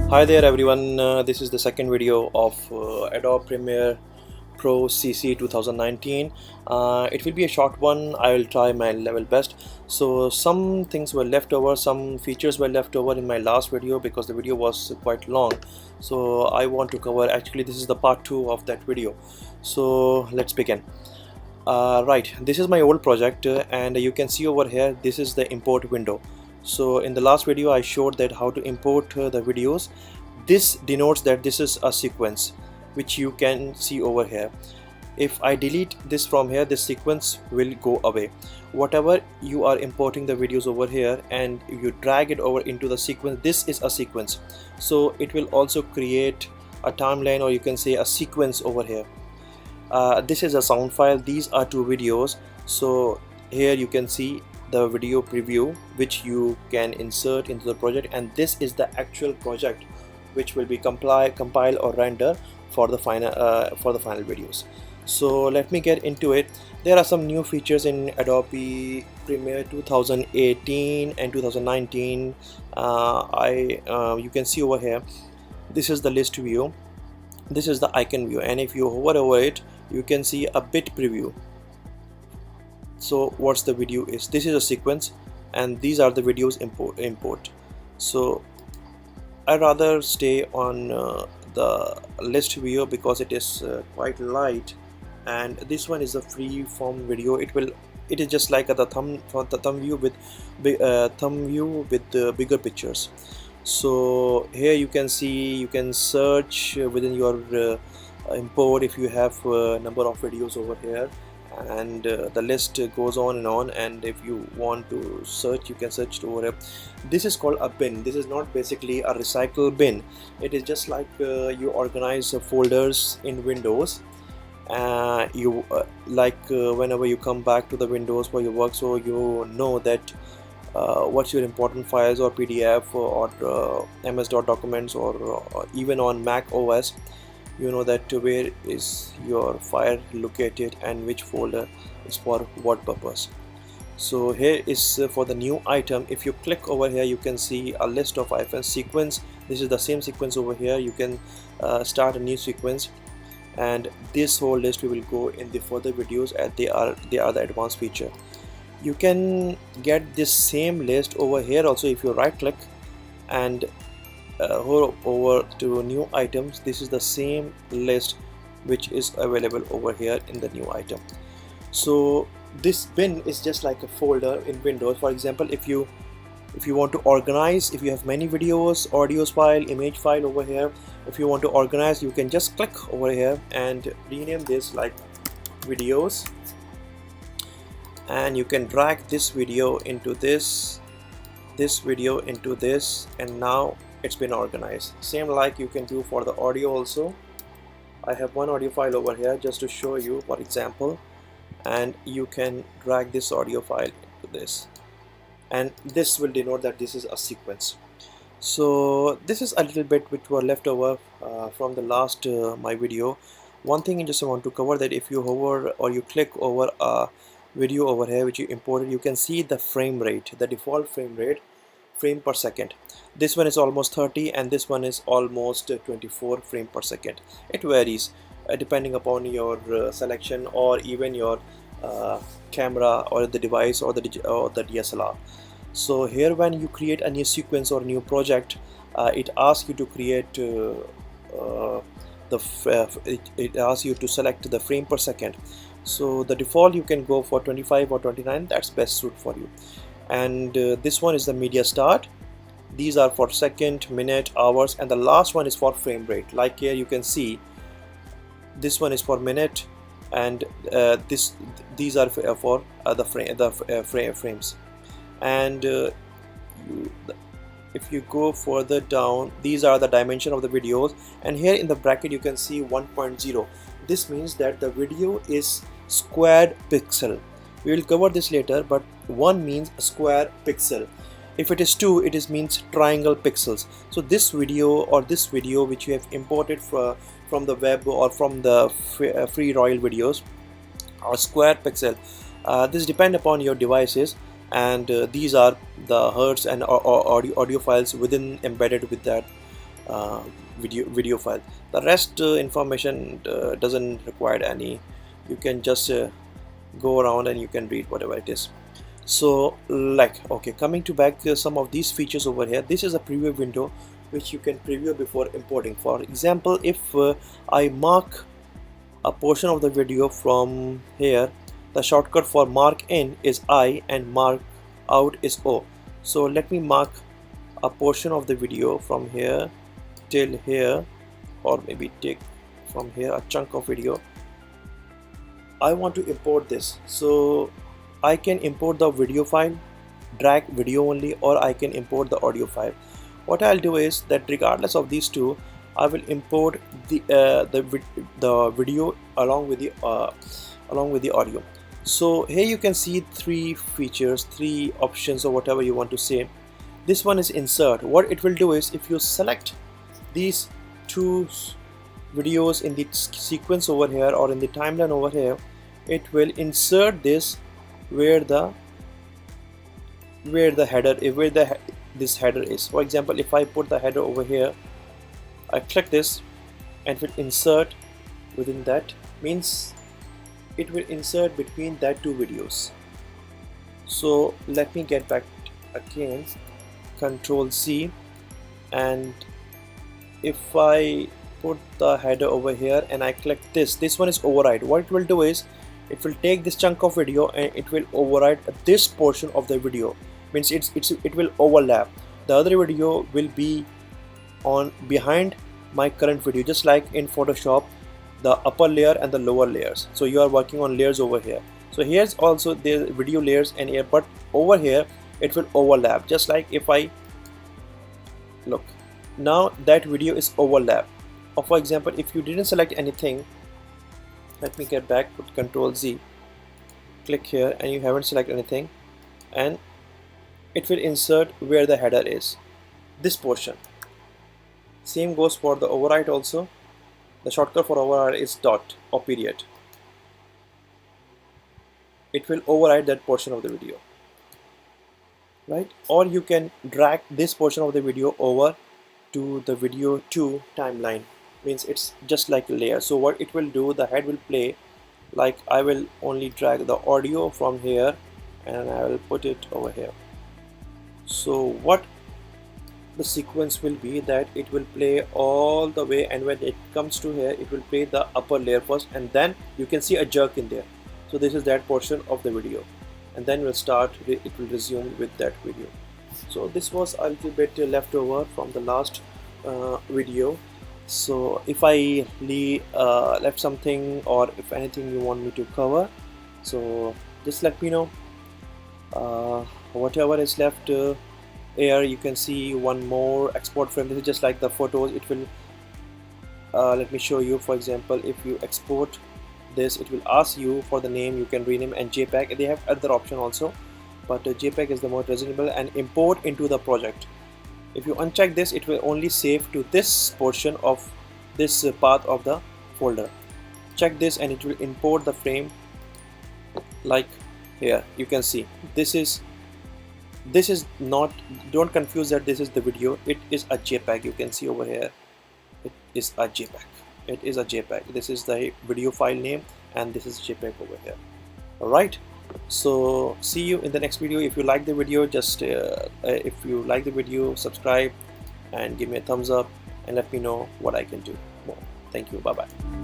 Hi there everyone, this is the second video of Adobe Premiere Pro CC 2019. It will be a short one. I will try my level best. So some things were left over, some features were left over in my last video because the video was quite long. So I want to cover, actually this is the part 2 of that video. So let's begin. Right, this is my old project and you can see over here this is the import window. So in the last video I showed that how to import the videos. This denotes that this is a sequence which you can see over here. If I delete this from here, this sequence will go away. Whatever you are importing the videos over here and you drag it over into the sequence, this is a sequence. So it will also create a timeline, or you can say a sequence over here. This is a sound file. These are two videos. So here you can see the video preview which you can insert into the project, and this is the actual project which will be compile or render for the final videos. So let me get into it. There are some new features in Adobe Premiere 2018 and 2019. You can see over here, this is the list view, this is the icon view, and if you hover over it you can see a bit preview. So what's the video is, this is a sequence and these are the videos import. So I rather stay on the list view because it is quite light, and this one is a free form video. It is just like the thumb view with bigger pictures. So here you can see, you can search within your import if you have a number of videos over here, and the list goes on and on, and if you want to search you can search over here. This is called a bin. This is not basically a recycle bin. It is just like you organize folders in Windows. Whenever you come back to the Windows for your work, so you know that what's your important files, or PDF or MS-DOT documents, or even on Mac OS, you know that where is your file located and which folder is for what purpose. So here is for the new item. If you click over here you can see a list of items. Sequence, this is the same sequence over here. You can start a new sequence, and this whole list we will go in the further videos, and they are the advanced feature. You can get this same list over here also if you right click and over to new items. This is the same list which is available over here in the new item. So this bin is just like a folder in Windows. For example, if you want to organize, if you have many videos, audios file, image file over here, if you want to organize, you can just click over here and rename this like videos, and you can drag this video into this video into this, and now it's been organized. Same like you can do for the audio also. I have one audio file over here just to show you for example, and you can drag this audio file into this, and this will denote that this is a sequence. So this is a little bit which were left over from the last my video. One thing I just want to cover, that if you hover or you click over a video over here which you imported, you can see the frame rate, the default frame rate, frame per second. This one is almost 30 and this one is almost 24 frame per second. It varies depending upon your selection, or even your camera or the device or the DSLR. So here when you create a new sequence or new project, it asks you to create it asks you to select the frame per second. So the default you can go for 25 or 29, that's best suit for you. And this one is the media start. These are for second, minute, hours, and the last one is for frame rate. Like here you can see this one is for minute, and these are for the frames. And if you go further down, these are the dimension of the videos, and here in the bracket you can see 1.0. This means that the video is squared pixel. We will cover this later, but 1 means square pixel. If it is 2, it means triangle pixels. So this video or this video which you have imported from the web or from the free royal videos are square pixel. This depend upon your devices, and these are the hertz and audio files within embedded with that video file. The rest information doesn't require any. You can just go around and you can read whatever it is. So okay, coming to back some of these features over here. This is a preview window which you can preview before importing. For example, if I mark a portion of the video from here, the shortcut for mark in is I and mark out is O. So let me mark a portion of the video from here till here, or maybe take from here a chunk of video. I want to import this, so I can import the video file, drag video only, or I can import the audio file. What I'll do is that regardless of these two, I will import the video along with the audio. So here you can see three features, three options, or whatever you want to say. This one is insert. What it will do is, if you select these two videos in the sequence over here or in the timeline over here, it will insert this where the header, this header is. For example, if I put the header over here, I click this and it will insert within that, means it will insert between that two videos. So let me get back again, Control C, and if I put the header over here and I click this one is override. What it will do is, it will take this chunk of video and it will override this portion of the video, means it will overlap. The other video will be on behind my current video, just like in Photoshop, the upper layer and the lower layers. So you are working on layers over here. So here's also the video layers and here, but over here it will overlap. Just like if I look, now that video is overlap. Or for example, if you didn't select anything, let me get back, put Control Z, click here, and you haven't selected anything, and it will insert where the header is, this portion. Same goes for the override also. The shortcut for override is dot or period. It will override that portion of the video, right? Or you can drag this portion of the video over to the video 2 timeline, means it's just like a layer. So what it will do, the head will play like I will only drag the audio from here and I will put it over here. So what the sequence will be, that it will play all the way, and when it comes to here, it will play the upper layer first, and then you can see a jerk in there. So this is that portion of the video, and then we'll start, it will resume with that video. So this was a little bit left over from the last video. So if I left something, or if anything you want me to cover, so just let me know. Whatever is left here, you can see one more export frame. This is just like the photos. It will let me show you. For example, if you export this, it will ask you for the name. You can rename, and JPEG. They have other option also, but JPEG is the most reasonable, and import into the project. If you uncheck this, it will only save to this portion of this path of the folder. Check this and it will import the frame. Like here you can see, this is not, don't confuse that this is the video. It is a JPEG. You can see over here, it is a JPEG. It is a JPEG. This is the video file name, and this is JPEG over here. Alright, so see you in the next video. If you like the video, just if you like the video, subscribe and give me a thumbs up and let me know what I can do more. Thank you. Bye bye.